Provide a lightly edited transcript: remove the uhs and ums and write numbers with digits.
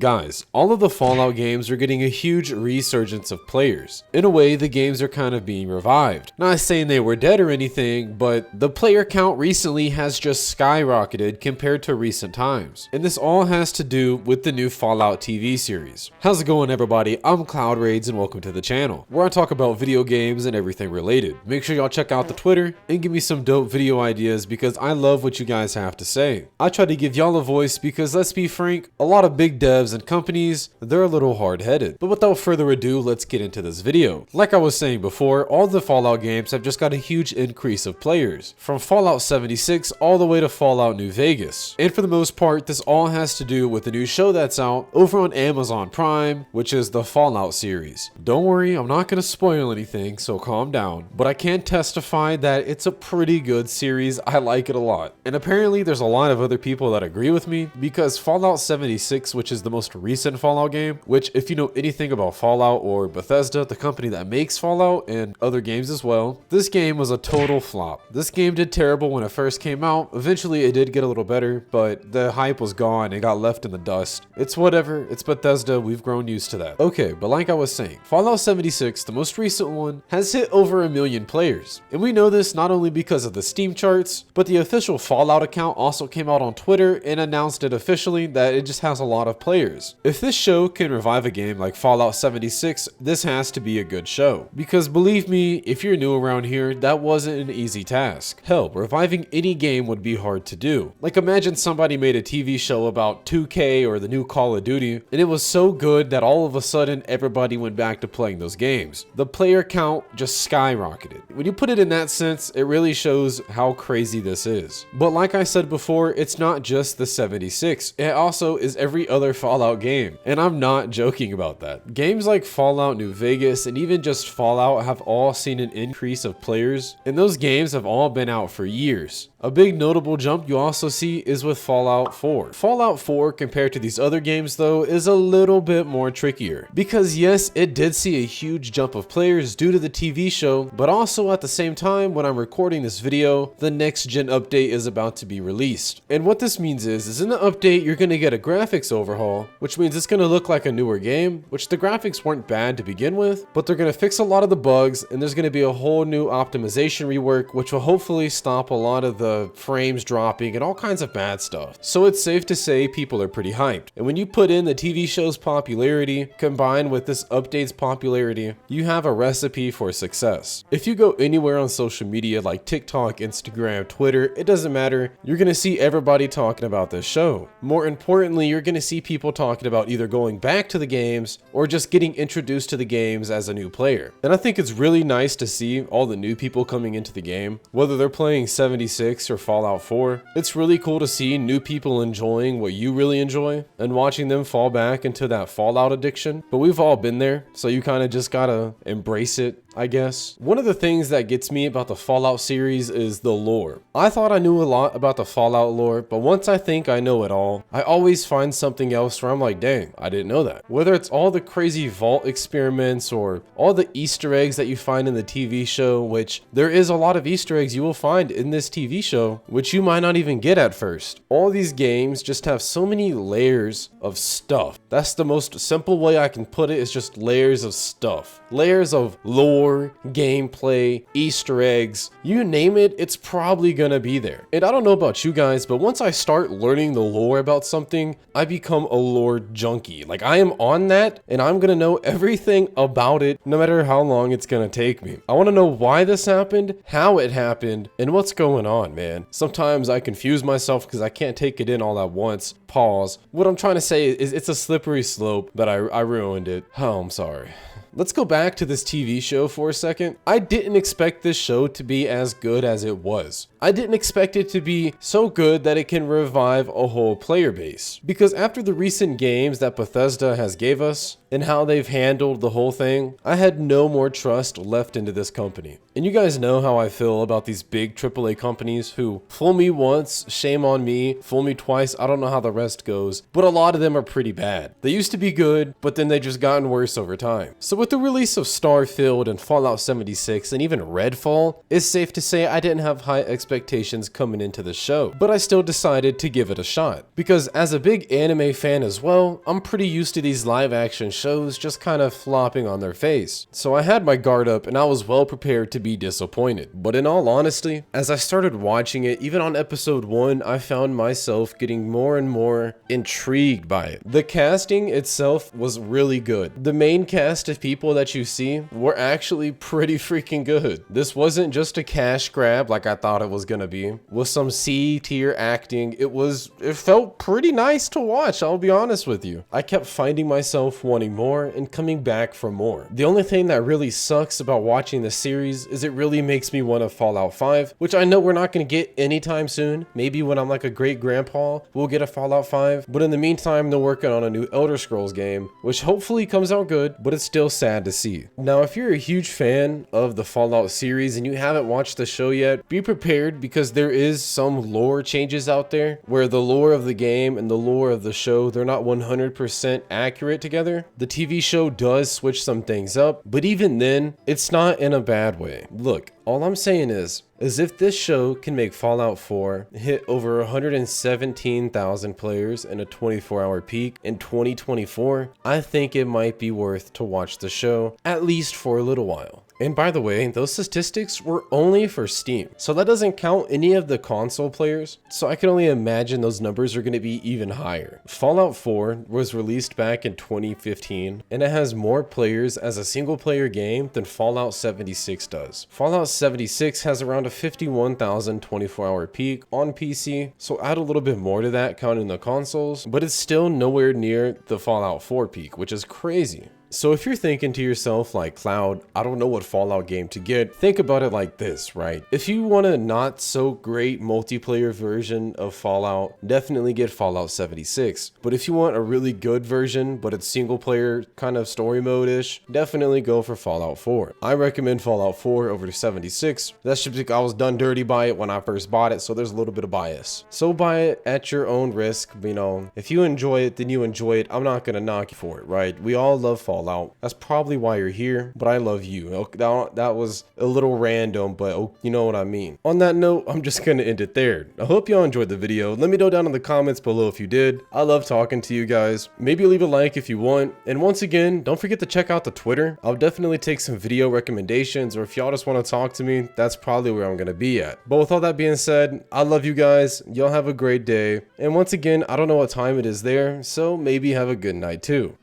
Guys, all of the Fallout games are getting a huge resurgence of players. In a way, the games are kind of being revived. Not saying they were dead or anything, but the player count recently has just skyrocketed compared to recent times. And this all has to do with the new Fallout TV series. How's it going, everybody? I'm CloudRaids and welcome to the channel, where I talk about video games and everything related. Make sure y'all check out the Twitter and give me some dope video ideas because I love what you guys have to say. I try to give y'all a voice because, let's be frank, a lot of big devs and companies, they're a little hard-headed. But without further ado, let's get into this video. Like I was saying before, all the Fallout games have just got a huge increase of players, from Fallout 76 all the way to Fallout New Vegas. And for the most part, this all has to do with the new show that's out over on Amazon Prime, which is the Fallout series. Don't worry, I'm not going to spoil anything, so calm down. But I can testify that it's a pretty good series. I like it a lot. And apparently there's a lot of other people that agree with me, because Fallout 76, which is the most recent Fallout game, which if you know anything about Fallout or Bethesda, the company that makes Fallout and other games as well, this game was a total flop. This game did terrible when it first came out. Eventually it did get a little better, but the hype was gone and got left in the dust. It's whatever, it's Bethesda, we've grown used to that. Okay, but like I was saying, Fallout 76, the most recent one, has hit over 1 million players. And we know this not only because of the Steam charts, but the official Fallout account also came out on Twitter and announced it officially that it just has a lot of players. If this show can revive a game like Fallout 76, this has to be a good show. Because believe me, if you're new around here, that wasn't an easy task. Hell, reviving any game would be hard to do. Like imagine somebody made a TV show about 2K or the new Call of Duty, and it was so good that all of a sudden everybody went back to playing those games. The player count just skyrocketed. When you put it in that sense, it really shows how crazy this is. But like I said before, it's not just the 76, it also is every other Fallout game. And I'm not joking about that. Games like Fallout New Vegas and even just Fallout have all seen an increase of players, and those games have all been out for years. A big notable jump you also see is with Fallout 4. Fallout 4 compared to these other games though is a little bit more trickier, because yes, it did see a huge jump of players due to the TV show, but also at the same time when I'm recording this video, the next gen update is about to be released. And what this means is in the update you're going to get a graphics overhaul, which means it's going to look like a newer game, which the graphics weren't bad to begin with, but they're going to fix a lot of the bugs, and there's going to be a whole new optimization rework which will hopefully stop a lot of the frames dropping and all kinds of bad stuff. So it's safe to say people are pretty hyped. And when you put in the TV show's popularity combined with this update's popularity, you have a recipe for success. If you go anywhere on social media like TikTok, Instagram, Twitter, it doesn't matter, you're gonna see everybody talking about this show. More importantly, you're gonna see people talking about either going back to the games or just getting introduced to the games as a new player. And I think it's really nice to see all the new people coming into the game, whether they're playing 76 or Fallout 4. It's really cool to see new people enjoying what you really enjoy and watching them fall back into that Fallout addiction. But we've all been there, so you kind of just gotta embrace it, I guess. One of the things that gets me about the Fallout series is the lore. I thought I knew a lot about the Fallout lore, but once I think I know it all, I always find something else where I'm like, dang, I didn't know that. Whether it's all the crazy vault experiments or all the Easter eggs that you find in the TV show, which there is a lot of Easter eggs you will find in this TV show, which you might not even get at first. All these games just have so many layers of stuff. That's the most simple way I can put it, is just layers of stuff. Layers of lore, gameplay, Easter eggs, you name it, it's probably gonna be there. And I don't know about you guys, but once I start learning the lore about something, I become a lore junkie. Like I am on that and I'm gonna know everything about it no matter how long it's gonna take me. I wanna know why this happened, how it happened, and what's going on, man. Sometimes I confuse myself because I can't take it in all at once. Pause. What I'm trying to say is it's a slippery slope, but I ruined it. Oh, I'm sorry. Let's go back to this TV show for a second. I didn't expect this show to be as good as it was. I didn't expect it to be so good that it can revive a whole player base. Because after the recent games that Bethesda has gave us and how they've handled the whole thing, I had no more trust left into this company. And you guys know how I feel about these big AAA companies who fool me once, shame on me, fool me twice, I don't know how the rest goes, but a lot of them are pretty bad. They used to be good, but then they just gotten worse over time. So with the release of Starfield and Fallout 76 and even Redfall, it's safe to say I didn't have high expectations coming into the show, but I still decided to give it a shot. Because as a big anime fan as well, I'm pretty used to these live action shows just kind of flopping on their face. So I had my guard up and I was well prepared to be disappointed. But in all honesty, as I started watching it, even on episode 1, I found myself getting more and more intrigued by it. The casting itself was really good. The main cast of people that you see were actually pretty freaking good. This wasn't just a cash grab like I thought it was gonna be. With some C tier acting, it felt pretty nice to watch, I'll be honest with you. I kept finding myself wanting more and coming back for more. The only thing that really sucks about watching the series is it really makes me want a Fallout 5, which I know we're not gonna get anytime soon. Maybe when I'm like a great grandpa, we'll get a Fallout 5. But in the meantime, they're working on a new Elder Scrolls game, which hopefully comes out good, but it's still sad to see. Now, if you're a huge fan of the Fallout series and you haven't watched the show yet, be prepared because there is some lore changes out there where the lore of the game and the lore of the show, they're not 100% accurate together. The TV show does switch some things up, but even then, it's not in a bad way. Look, all I'm saying is if this show can make Fallout 4 hit over 117,000 players in a 24-hour peak in 2024, I think it might be worth to watch the show, at least for a little while. And by the way, those statistics were only for Steam, so that doesn't count any of the console players, so I can only imagine those numbers are going to be even higher. Fallout 4 was released back in 2015, and it has more players as a single player game than Fallout 76 does. Fallout 76 has around a 51,000 24-hour peak on PC, so add a little bit more to that counting the consoles, but it's still nowhere near the Fallout 4 peak, which is crazy. So if you're thinking to yourself like, Cloud, I don't know what Fallout game to get, think about it like this, right? If you want a not so great multiplayer version of Fallout, definitely get Fallout 76. But if you want a really good version, but it's single player kind of story mode-ish, definitely go for Fallout 4. I recommend Fallout 4 over 76. That's just because I was done dirty by it when I first bought it, so there's a little bit of bias. So buy it at your own risk. You know, if you enjoy it, then you enjoy it. I'm not gonna knock you for it, right? We all love Fallout. That's probably why you're here, but I love you. That was a little random, but you know what I mean. On that note, I'm just gonna end it there. I hope y'all enjoyed the video. Let me know down in the comments below if you did. I love talking to you guys. Maybe leave a like if you want. And once again, don't forget to check out the Twitter. I'll definitely take some video recommendations, or if y'all just want to talk to me, that's probably where I'm gonna be at. But with all that being said, I love you guys. Y'all have a great day. And once again, I don't know what time it is there, so maybe have a good night too.